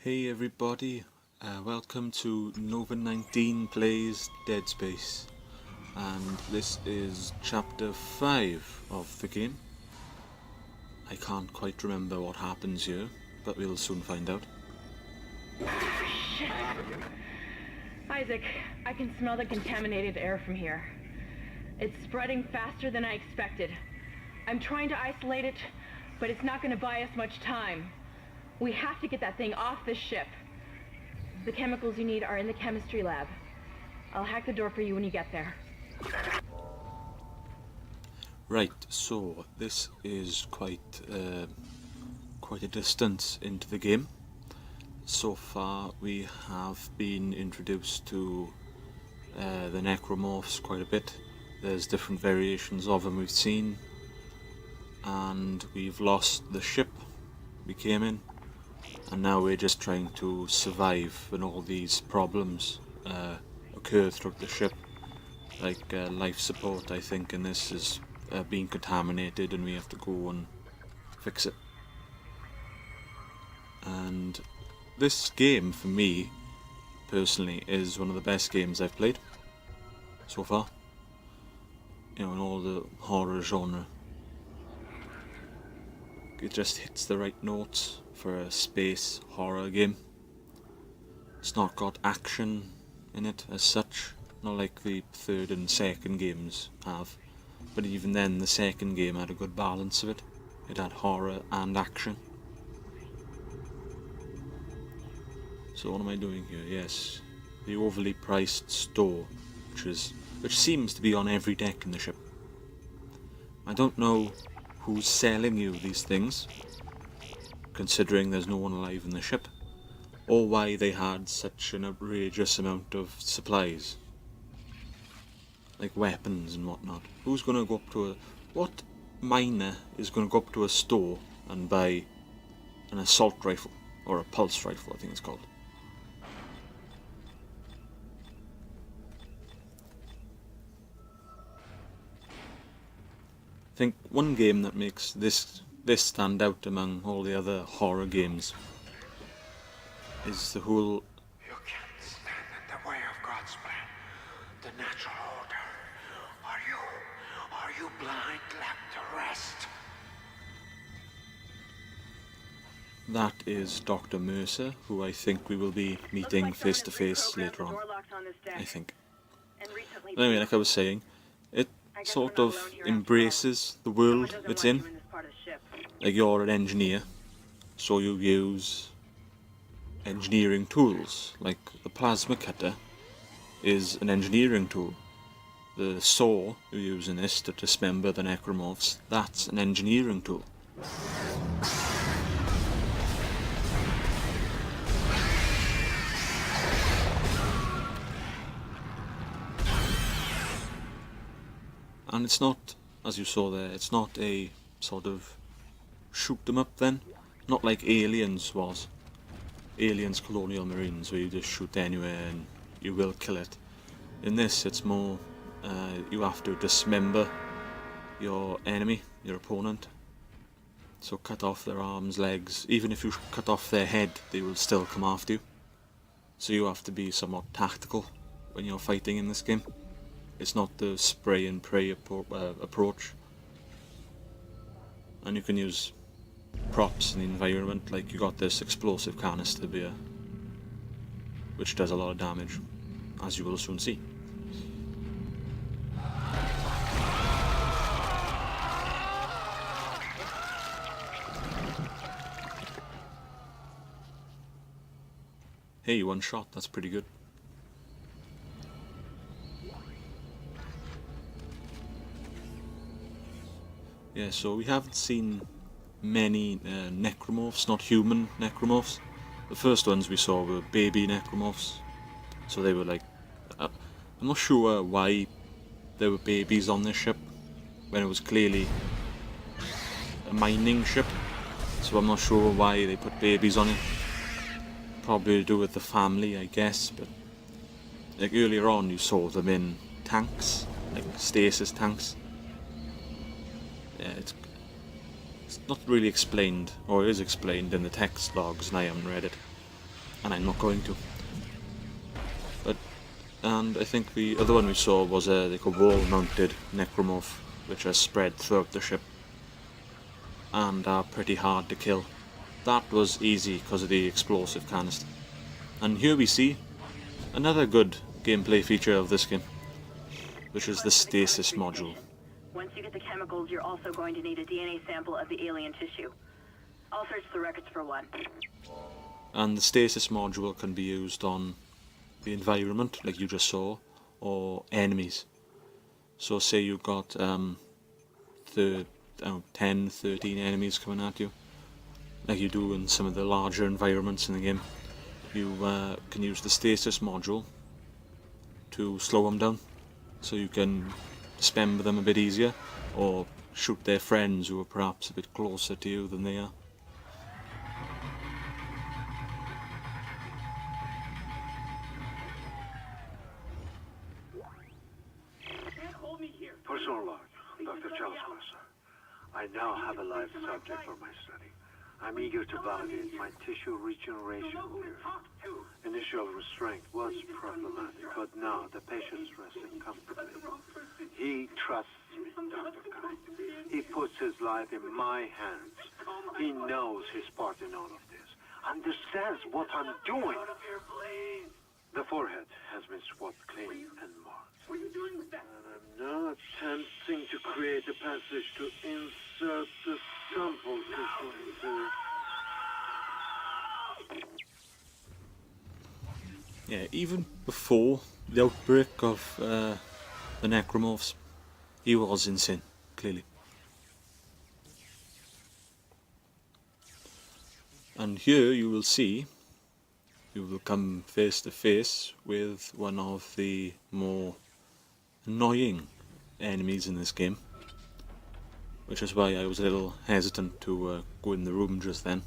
Hey everybody, welcome to NovaXIX Plays Dead Space, and this is chapter 5 of the game. I can't quite remember what happens here, but we'll soon find out. Shit. Isaac, I can smell the contaminated air from here. It's spreading faster than I expected. I'm trying to isolate it, but it's not going to buy us much time. We have to get that thing off this ship. The chemicals you need are in the chemistry lab. I'll hack the door for you when you get there. Right, so this is quite a distance into the game. So far we have been introduced to the necromorphs quite a bit. There's different variations of them we've seen, and we've lost the ship we came in, and now we're just trying to survive when all these problems occur throughout the ship. Like life support, I think, in this is being contaminated, and we have to go and fix it. And this game, for me personally, is one of the best games I've played so far. You know, in all the horror genre. It just hits the right notes for a space horror game. It's not got action in it as such, not like the third and second games have. But even then, the second game had a good balance of it. It had horror and action. So what am I doing here? Yes, the overly priced store, which seems to be on every deck in the ship. I don't know who's selling you these things, considering there's no one alive in the ship, or why they had such an outrageous amount of supplies, like weapons and whatnot. Who's going to go up to what miner is going to go up to a store and buy an assault rifle, or a pulse rifle, I think it's called? I think one game that makes this stand out among all the other horror games is the whole... You can't stand in the way of God's plan, the natural order. Are you blind, left to rest? That is Dr. Mercer, who I think we will be meeting face to face later on, I think. But anyway, like I was saying, it sort of embraces the world it's in. Like, you're an engineer, so you use engineering tools. Like the plasma cutter is an engineering tool. The saw you use in this to dismember the necromorphs, that's an engineering tool. And it's not, as you saw there, it's not a sort of shoot them up then, not like Aliens was. Aliens Colonial Marines, where you just shoot anywhere and you will kill it. In this, it's more, you have to dismember your enemy, your opponent. So cut off their arms, legs. Even if you cut off their head, they will still come after you. So you have to be somewhat tactical when you're fighting in this game. It's not the spray and pray approach. And you can use props in the environment, like you got this explosive canister beer, which does a lot of damage, as you will soon see. Hey, one shot, that's pretty good. Yeah, so we haven't seen many necromorphs, not human necromorphs. The first ones we saw were baby necromorphs. So they were like... I'm not sure why there were babies on this ship, when it was clearly a mining ship. So I'm not sure why they put babies on it. Probably to do with the family, I guess, but... like earlier on you saw them in tanks, like stasis tanks. Yeah, it's not really explained, or it is explained in the text logs, and I haven't read it. and I'm not going to. And I think the other one we saw was like a wall-mounted necromorph, which are spread throughout the ship and are pretty hard to kill. That was easy because of the explosive canister. And here we see another good gameplay feature of this game, which is the stasis module. Once you get the chemicals, you're also going to need a DNA sample of the alien tissue. I'll search the records for one. And the stasis module can be used on the environment, like you just saw, or enemies. So say you've got 10, 13 enemies coming at you, like you do in some of the larger environments in the game. You can use the stasis module to slow them down, so you can spam with them a bit easier, or shoot their friends who are perhaps a bit closer to you than they are. Personal log, Dr. Charles Mercer. I now have a live subject for my study. I'm eager to validate my tissue regeneration theory. Initial restraint was problematic, but now the patient's resting comfortably. He trusts me, Dr. Kite. He puts his life in my hands. He knows his part in all of this. Understands what I'm doing. The forehead has been swabbed clean and marked. What are you doing with that? And I'm now attempting to create a passage to insert the sample tissue into... Yeah, even before the outbreak of the necromorphs, he was insane, clearly. And here you will see, you will come face to face with one of the more annoying enemies in this game, which is why I was a little hesitant to go in the room just then,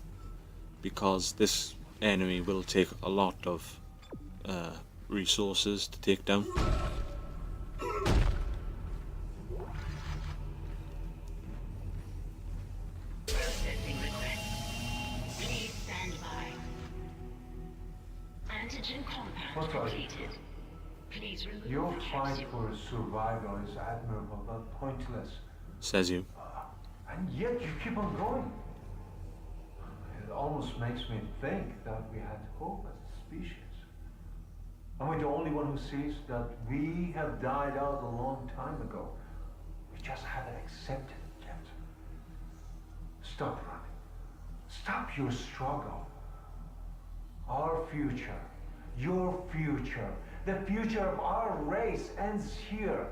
because this enemy will take a lot of resources to take down. Processing request. Please stand by. Antigen compound completed. Please remove Your the fight capsule. for survival is admirable but pointless. Says you. And yet you keep on going. It almost makes me think that we had hope as a species. Am I the only one who sees that we have died out a long time ago? We just haven't accepted it yet. Stop running. Stop your struggle. Our future, your future, the future of our race ends here.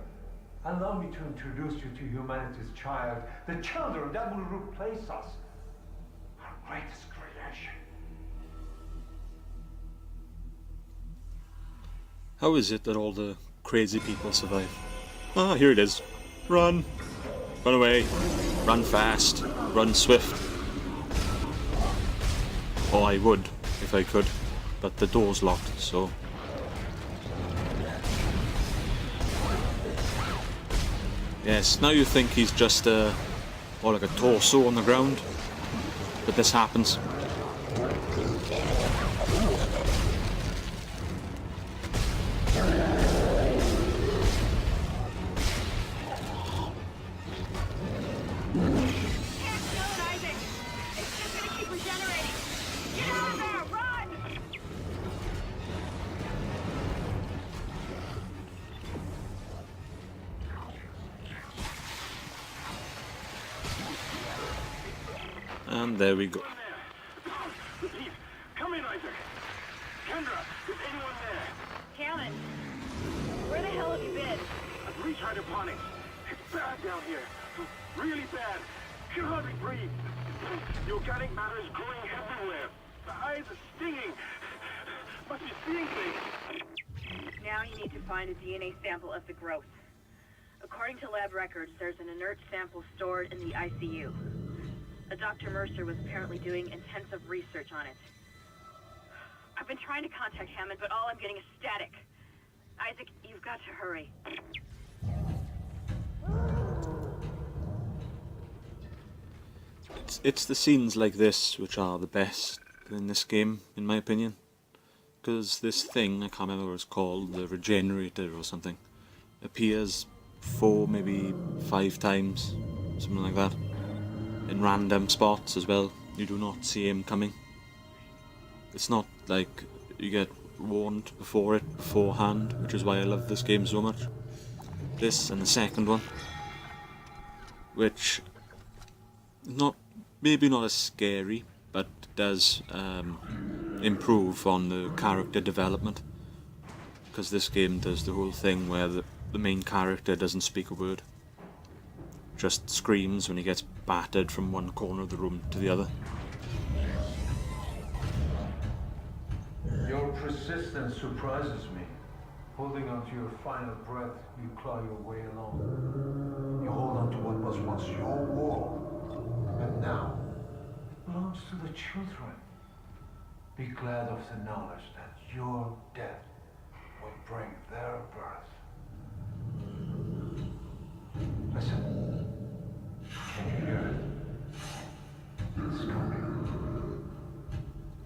Allow me to introduce you to humanity's child, the children that will replace us, our greatest creation. How is it that all the crazy people survive? Ah, here it is. Run! Run away! Run fast! Run swift! Oh, I would, if I could, but the door's locked, so... Yes, now you think he's just like a torso on the ground, but this happens. And there we go. Please, come in, Isaac. Kendra, is anyone there? Callan, where the hell have you been? I've reached hydroponics. It's bad down here. Really bad. Can hardly breathe. The organic matter is growing everywhere. The eyes are stinging. Must be seeing things. Now you need to find a DNA sample of the growth. According to lab records, there's an inert sample stored in the ICU. Dr. Mercer was apparently doing intensive research on it. I've been trying to contact Hammond, but all I'm getting is static. Isaac, you've got to hurry. It's the scenes like this which are the best in this game, in my opinion. because this thing, I can't remember what it's called, the regenerator or something, appears 4, maybe 5 times, something like that, in random spots as well. You do not see him coming. It's not like you get warned beforehand, which is why I love this game so much. This and the second one, which maybe not as scary, but does improve on the character development, because this game does the whole thing where the main character doesn't speak a word, just screams when he gets battered from one corner of the room to the other. Your persistence surprises me. Holding on to your final breath, you claw your way along. You hold on to what was once your world, but now belongs to the children. Be glad of the knowledge that your death will bring their birth. Listen. Can you hear it? It's coming.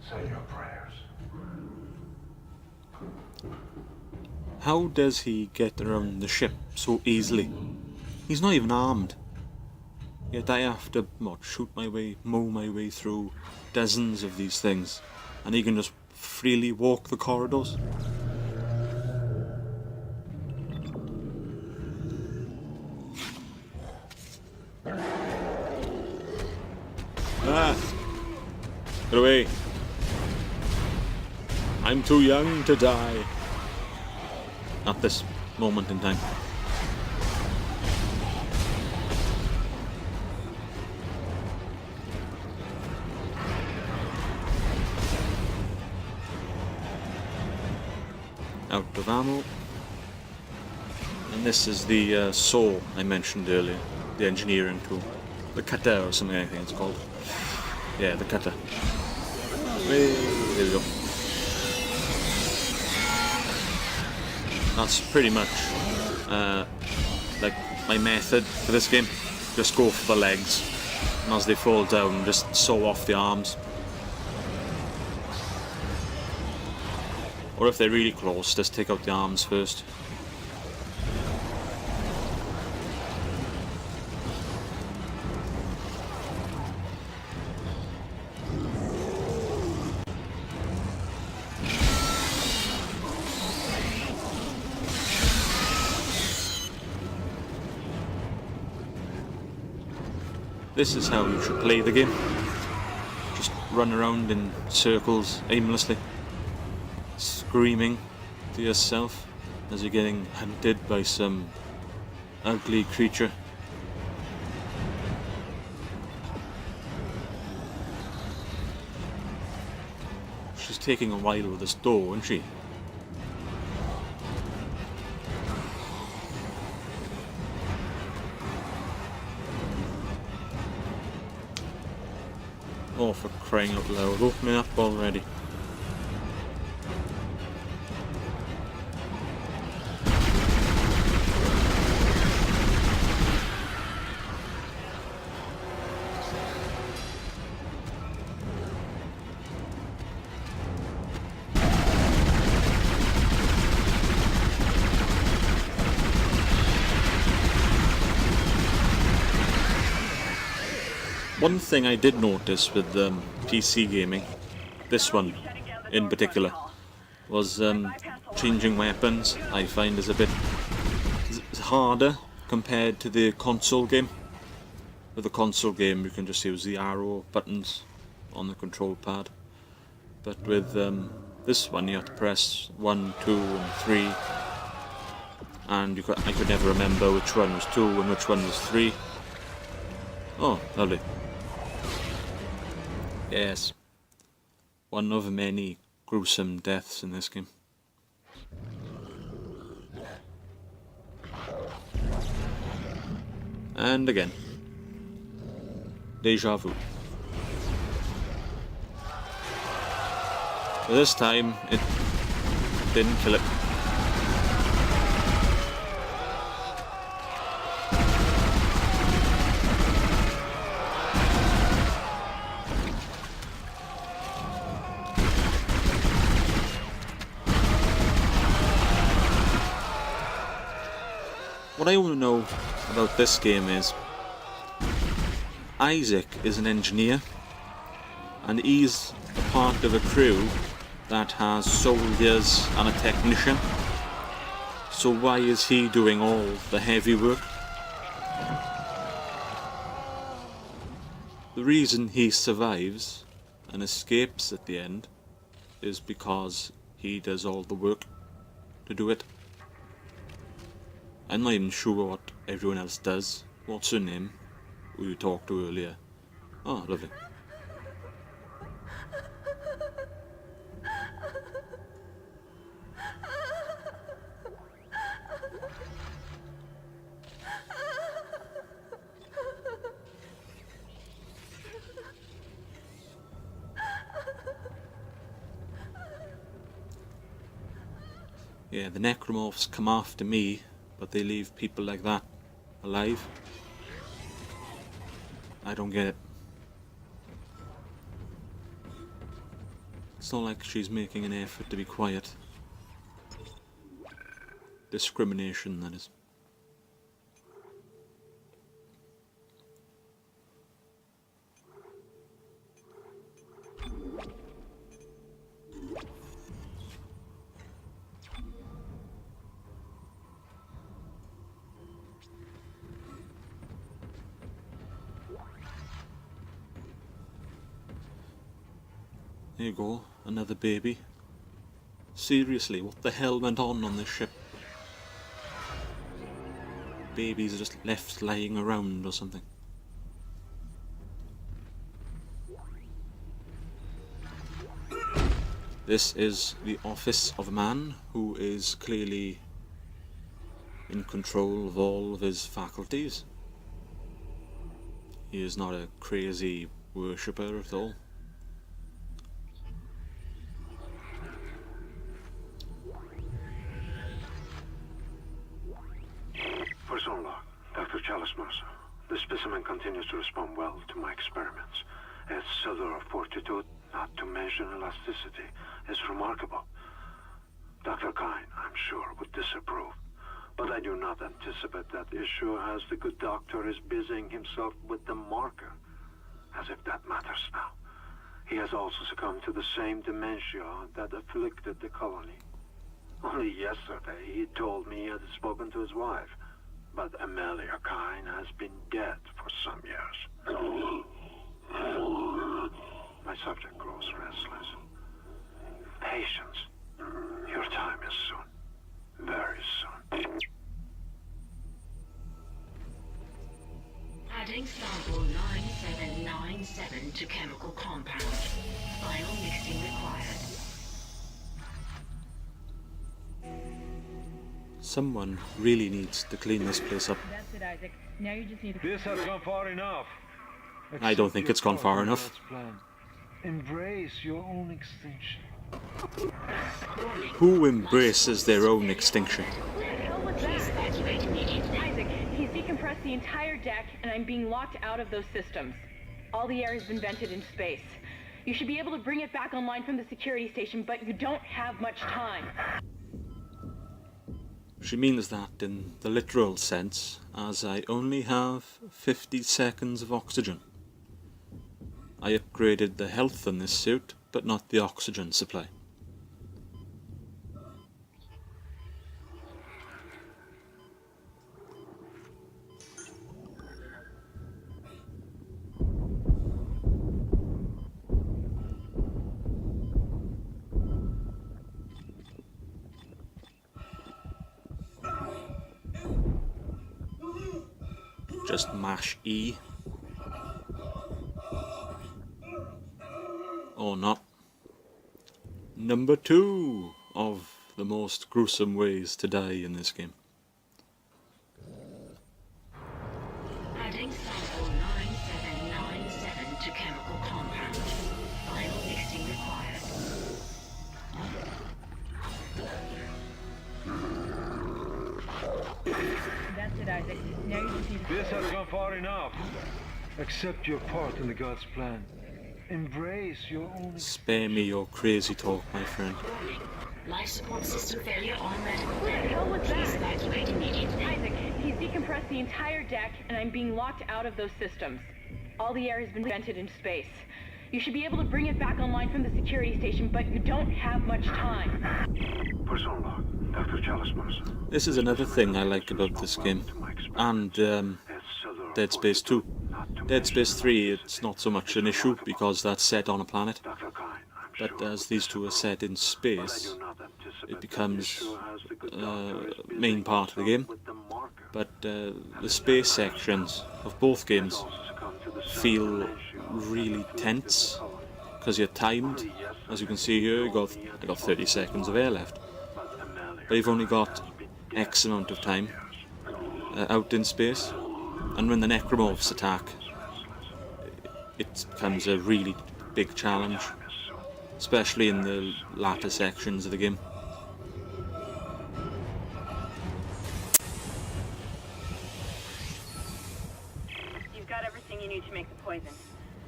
Say your prayers. How does he get around the ship so easily? He's not even armed. Yet I have to mow my way through dozens of these things, and he can just freely walk the corridors. Ah! Get away! I'm too young to die. At this moment in time. Out of ammo. And this is the saw I mentioned earlier, the engineering tool. The cutter or something, I think it's called. Yeah, the cutter. There we go. That's pretty much like my method for this game. Just go for the legs, and as they fall down, just saw off the arms. Or if they're really close, just take out the arms first. This is how you should play the game. Just run around in circles aimlessly, screaming to yourself as you're getting hunted by some ugly creature. She's taking a while with this door, isn't she? Oh, for crying out loud, open it up already. One thing I did notice with PC gaming, this one in particular, was changing weapons. I find is a bit harder compared to the console game. With the console game you can just use the arrow buttons on the control pad, but with this one you have to press 1, 2 and 3, and I could never remember which one was 2 and which one was 3. Oh, lovely. Yes, one of many gruesome deaths in this game. And again, deja vu. But this time, it didn't kill it. What I want to know about this game is Isaac is an engineer and he's a part of a crew that has soldiers and a technician. So why is he doing all the heavy work? The reason he survives and escapes at the end is because he does all the work to do it. I'm not even sure what everyone else does. What's her name? Who you talked to earlier? Oh, lovely. Yeah, the necromorphs come after me, but they leave people like that alive. I don't get it. It's not like she's making an effort to be quiet. Discrimination, that is. There you go, another baby. Seriously, what the hell went on this ship? Babies are just left lying around or something. This is the office of a man who is clearly in control of all of his faculties. He is not a crazy worshipper at all. Dr. Chalice Mercer, the specimen continues to respond well to my experiments. Its cellular fortitude, not to mention elasticity, is remarkable. Dr. Kine, I'm sure, would disapprove. But I do not anticipate that issue as the good doctor is busying himself with the marker. As if that matters now. He has also succumbed to the same dementia that afflicted the colony. Only yesterday he told me he had spoken to his wife. But Amelia Kine has been dead for some years. My subject grows restless. Patience. Your time is soon. Very soon. Adding sample 9797 to chemical compound. Final mixing required. Someone really needs to clean this place up. That's it, Isaac. Now you just need to... This has gone far enough. I don't think it's gone far enough. Embrace your own extinction. Who embraces their own extinction? What the hell was that? Isaac, he's decompressed the entire deck, and I'm being locked out of those systems. All the air has been vented into space. You should be able to bring it back online from the security station, but you don't have much time. She means that in the literal sense, as I only have 50 seconds of oxygen. I upgraded the health in this suit, but not the oxygen supply. Just mash E. Or not. Number 2 of the most gruesome ways to die in this game. Adding sample 9797 to chemical compound. Final mixing required. That's it, Isaac. Now you just need to... This has gone far enough. Accept your part in the God's plan. Embrace your own... Spare me your crazy talk, my friend. Life support system failure on medical What the bay. hell was Please that? evacuate immediately. Isaac, he's decompressed the entire deck, and I'm being locked out of those systems. All the air has been vented in space. You should be able to bring it back online from the security station, but you don't have much time. Person log, Dr. Chalice Mercer. This is another thing I like about this game, and Dead Space 2. Dead Space 3, it's not so much an issue because that's set on a planet, but as these two are set in space, it becomes main part of the game. But the space sections of both games feel really tense because you're timed. As you can see here, I got 30 seconds of air left, but you've only got X amount of time out in space, and when the necromorphs attack, it becomes a really big challenge, especially in the latter sections of the game. You've got everything you need to make the poison.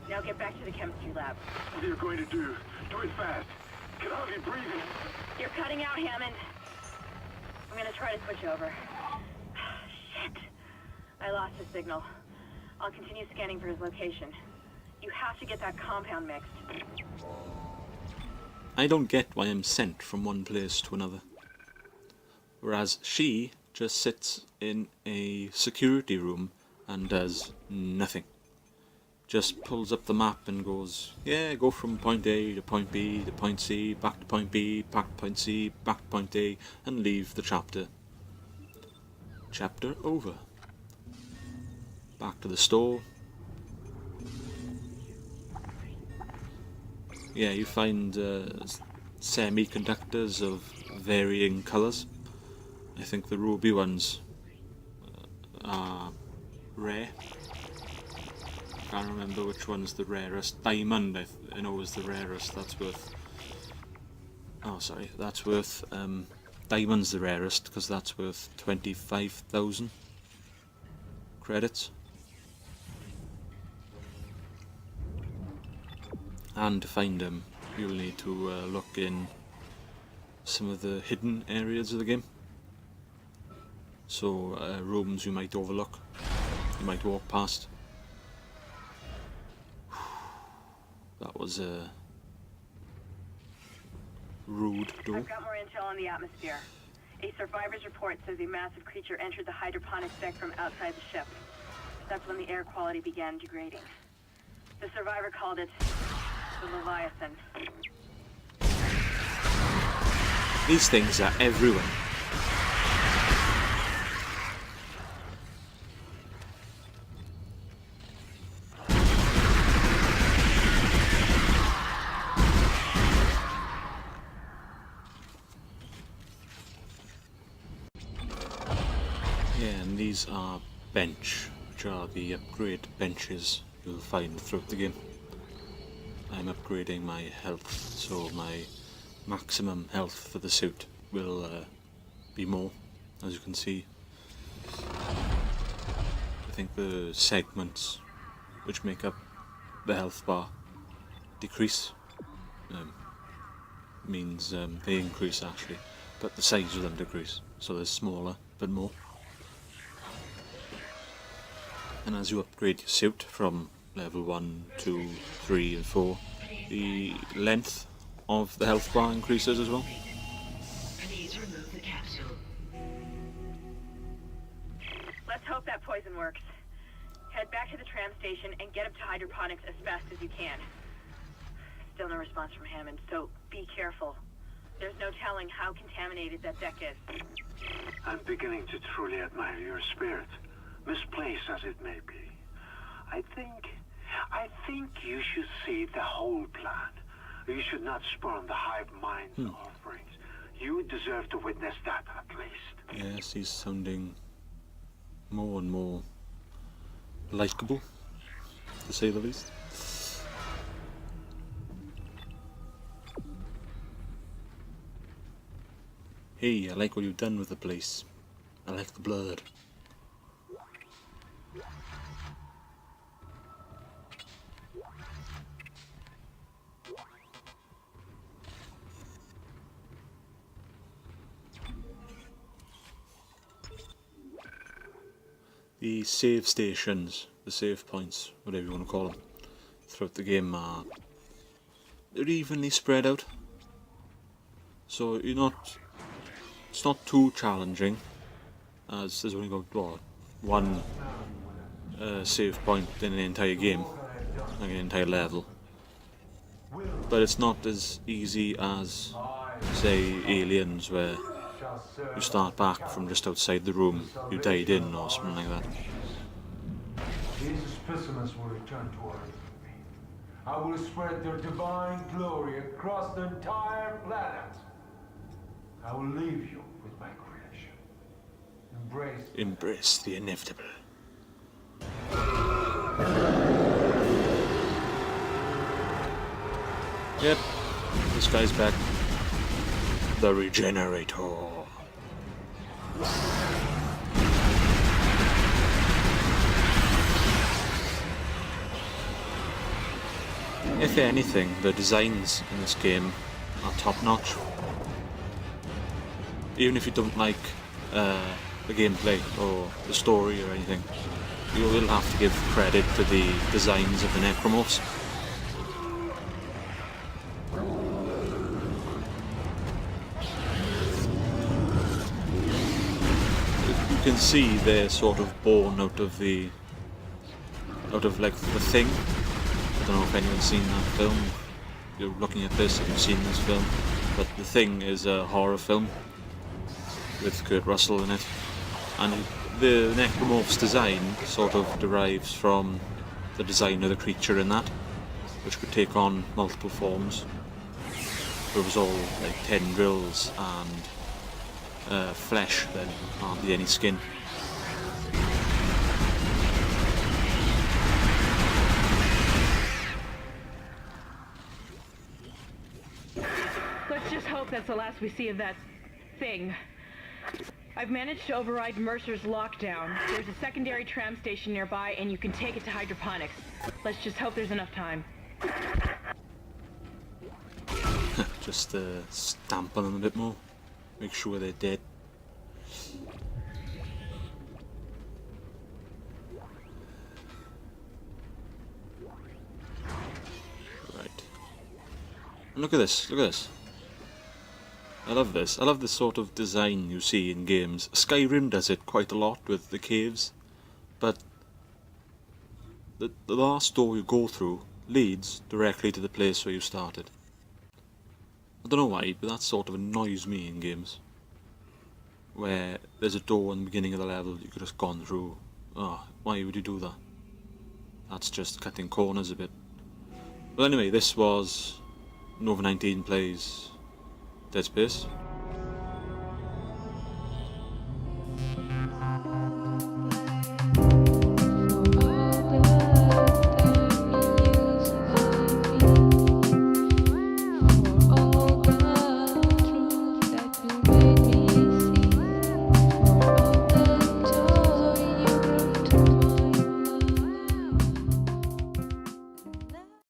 Now get back to the chemistry lab. What are you going to do? Do it fast. Can hardly breathe. You're cutting out, Hammond. I'm gonna try to switch over. Shit. I lost his signal. I'll continue scanning for his location. You have to get that compound mixed. I don't get why I'm sent from one place to another, whereas she just sits in a security room and does nothing. Just pulls up the map and goes, yeah, go from point A to point B to point C, back to point B, back to point C, back to point A, and leave the chapter. Chapter over. Back to the store. Yeah, you find semiconductors of varying colours. I think the ruby ones are rare. Can't remember which one's the rarest. Diamond, I know is the rarest. That's worth. Oh, sorry, that's worth. Diamond's the rarest because that's worth 25,000 credits. And to find them, you'll need to look in some of the hidden areas of the game. So rooms you might overlook, you might walk past. That was a rude door. I've got more intel on the atmosphere. A survivor's report says a massive creature entered the hydroponics deck from outside the ship. That's when the air quality began degrading. The survivor called it the Leviathan. These things are everywhere. Yeah, and these are bench, which are the upgrade benches you'll find throughout the game. I'm upgrading my health, so my maximum health for the suit will be more, as you can see. I think the segments which make up the health bar decrease, means they increase actually, but the size of them decrease, so they're smaller but more. And as you upgrade your suit from level 1, 2, 3 and 4, the length of the health bar increases as well. Please remove the capsule. Let's hope that poison works. Head back to the tram station and get up to hydroponics as fast as you can. Still no response from Hammond, so be careful. There's no telling how contaminated that deck is. I'm beginning to truly admire your spirit, misplaced as it may be. I think you should see the whole plan. You should not spurn the hive mind's offerings. You deserve to witness that at least. Yes, he's sounding more and more likeable, to say the least. Hey, I like what you've done with the place. I like the blood. The save stations, the save points, whatever you want to call them, throughout the game they're evenly spread out. So it's not too challenging, as there's only got one save point in an entire game, like an entire level. But it's not as easy as, say, Aliens, where you start back from just outside the room you died in, or something like that. These specimens will return to Earth with me. I will spread their divine glory across the entire planet. I will leave you with my creation. Embrace the inevitable. Yep, this guy's back. The Regenerator. If anything, the designs in this game are top-notch. Even if you don't like the gameplay or the story or anything, you will have to give credit to the designs of the necromorphs. You can see they're sort of born out of like the Thing. I don't know if anyone's seen that film. If you're looking at this and you've seen this film, but The Thing is a horror film with Kurt Russell in it, and the necromorph's design sort of derives from the design of the creature in that, which could take on multiple forms. It was all like tendrils and flesh, then hardly any skin. Let's just hope that's the last we see of that thing. I've managed to override Mercer's lockdown. There's a secondary tram station nearby, and you can take it to hydroponics. Let's just hope there's enough time. Just stamp on them a bit more. Make sure they're dead. Right. And look at this, look at this. I love this. I love this sort of design you see in games. Skyrim does it quite a lot with the caves, but the last door you go through leads directly to the place where you started. I don't know why, but that sort of annoys me in games, where there's a door in the beginning of the level you could have gone through. Oh, why would you do that? That's just cutting corners a bit. Well, anyway, this was Nova19 Plays Dead Space.